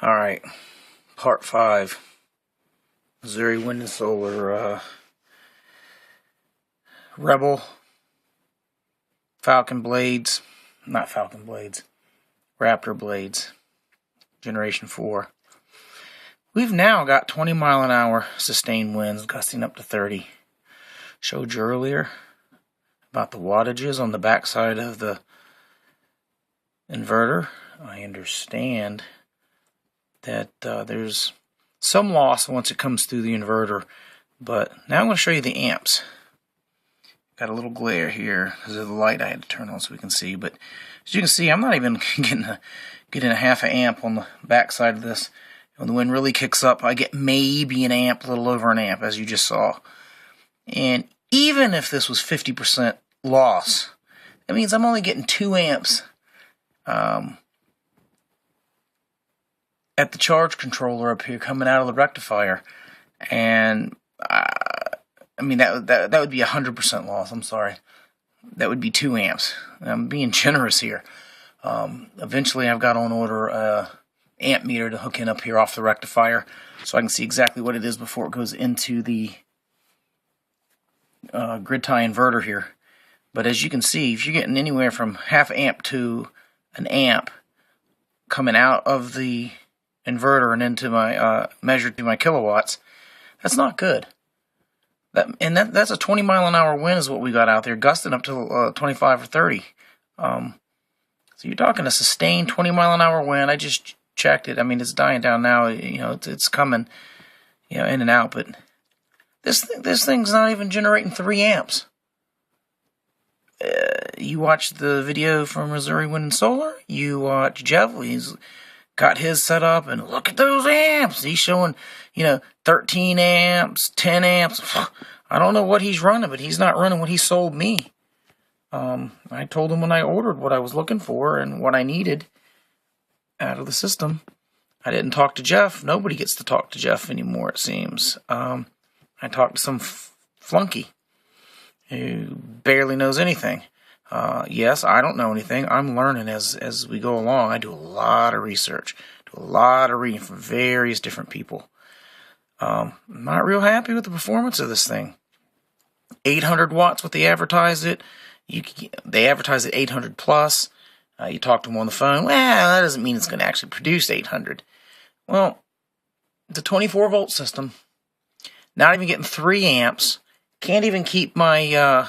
Alright, part 5. Missouri Wind and Solar, Rebel, Falcon blades, not Falcon blades, Raptor blades, Generation 4. We've now got 20 mile an hour sustained winds, gusting up to 30. Showed you earlier about the wattages on the backside of the inverter. I understand that there's some loss once it comes through the inverter, but now I'm going to show you the amps. Got a little glare here because of the light I had to turn on so we can see, but as you can see, I'm not even getting a half an amp on the back side of this. When the wind really kicks up, I get maybe an amp, a little over an amp, as you just saw. And even if this was 50% loss, that means I'm only getting 2 amps at the charge controller up here coming out of the rectifier. And I mean, that would be 100% loss. I'm sorry. That would be 2 amps. I'm being generous here. Eventually, I've got on order a amp meter to hook in up here off the rectifier so I can see exactly what it is before it goes into the grid tie inverter here. But as you can see, if you're getting anywhere from half amp to an amp coming out of the inverter and into my measured to my kilowatts, that's not good. That's a 20 mile an hour wind is what we got out there, gusting up to 25 or 30. So you're talking a sustained 20 mile an hour wind. I just checked it. I mean, it's dying down now. You know, it's coming, you know, in and out. But this thing's not even generating 3 amps. You watch the video from Missouri Wind and Solar. You watch Jeff. He's got his set up, and look at those amps. He's showing, 13 amps, 10 amps. I don't know what he's running, but he's not running what he sold me. I told him when I ordered what I was looking for and what I needed out of the system. I didn't talk to Jeff. Nobody gets to talk to Jeff anymore, it seems. I talked to some flunky who barely knows anything. Yes, I don't know anything. I'm learning as we go along. I do a lot of research, do a lot of reading from various different people. I'm not real happy with the performance of this thing. 800 watts, what they advertise it. They advertise it 800 plus. You talk to them on the phone. Well, that doesn't mean it's going to actually produce 800. Well, it's a 24 volt system. Not even getting 3 amps. Can't even keep my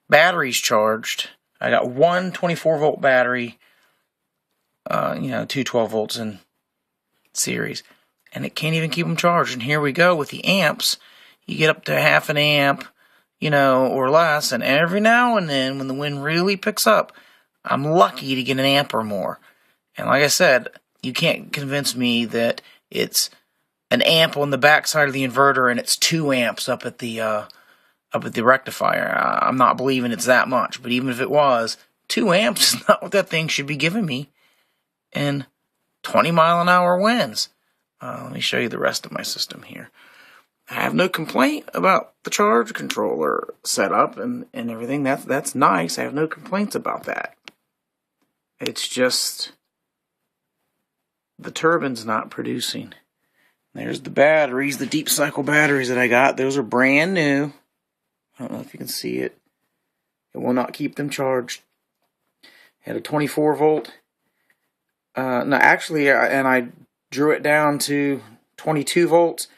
batteries charged. I got one 24 volt battery, 2 12 volts in series, and it can't even keep them charged. And here we go with the amps. You get up to half an amp, or less, and every now and then when the wind really picks up, I'm lucky to get an amp or more. And like I said, you can't convince me that it's an amp on the backside of the inverter and it's 2 amps up at the rectifier. I'm not believing it's that much, but even if it was, 2 amps is not what that thing should be giving me in 20 mile an hour winds. Let me show you the rest of my system here. I have no complaint about the charge controller setup and everything. That's nice. I have no complaints about that. It's just the turbine's not producing. There's the batteries, the deep cycle batteries that I got. Those are brand new. I don't know if you can see it. It will not keep them charged. Had a 24 volt. No, actually, and I drew it down to 22 volts.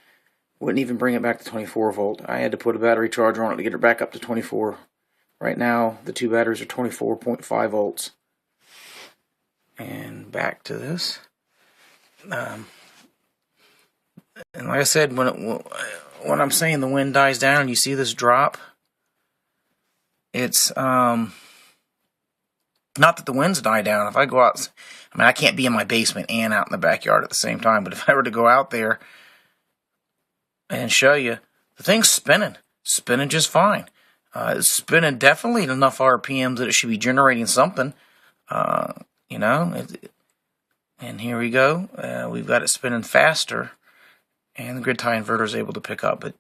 Wouldn't even bring it back to 24 volt. I had to put a battery charger on it to get it back up to 24. Right now, the 2 batteries are 24.5 volts. And back to this. And like I said, when I'm saying the wind dies down and you see this drop, it's not that the winds die down. If I go out, I can't be in my basement and out in the backyard at the same time, but if I were to go out there and show you, the thing's spinning just fine. It's spinning definitely at enough RPMs that it should be generating something, and here we go. We've got it spinning faster, and the grid tie inverter is able to pick up, but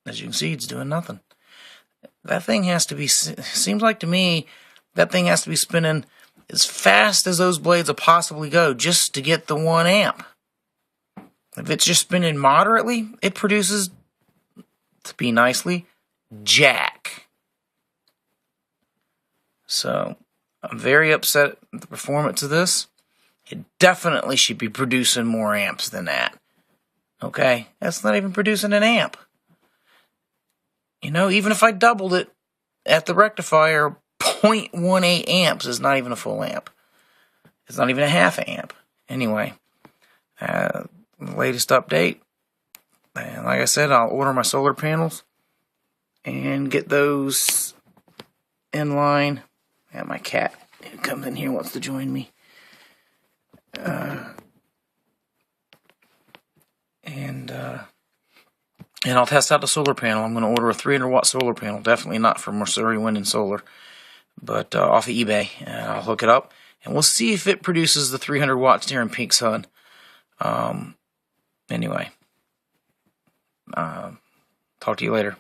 as you can see, it's doing nothing. That thing has to be, seems like to me, that thing has to be spinning as fast as those blades will possibly go just to get the 1 amp. If it's just spinning moderately, it produces, to be nicely, jack. So I'm very upset at the performance of this. It definitely should be producing more amps than that. Okay? That's not even producing an amp. You know, even if I doubled it at the rectifier, 0.18 amps is not even a full amp. It's not even a half amp. Anyway, latest update. And like I said, I'll order my solar panels and get those in line. And my cat who comes in here wants to join me. And I'll test out the solar panel. I'm going to order a 300-watt solar panel. Definitely not from Missouri Wind and Solar, but off of eBay. And I'll hook it up, and we'll see if it produces the 300 watts here in Pink Sun. Anyway, talk to you later.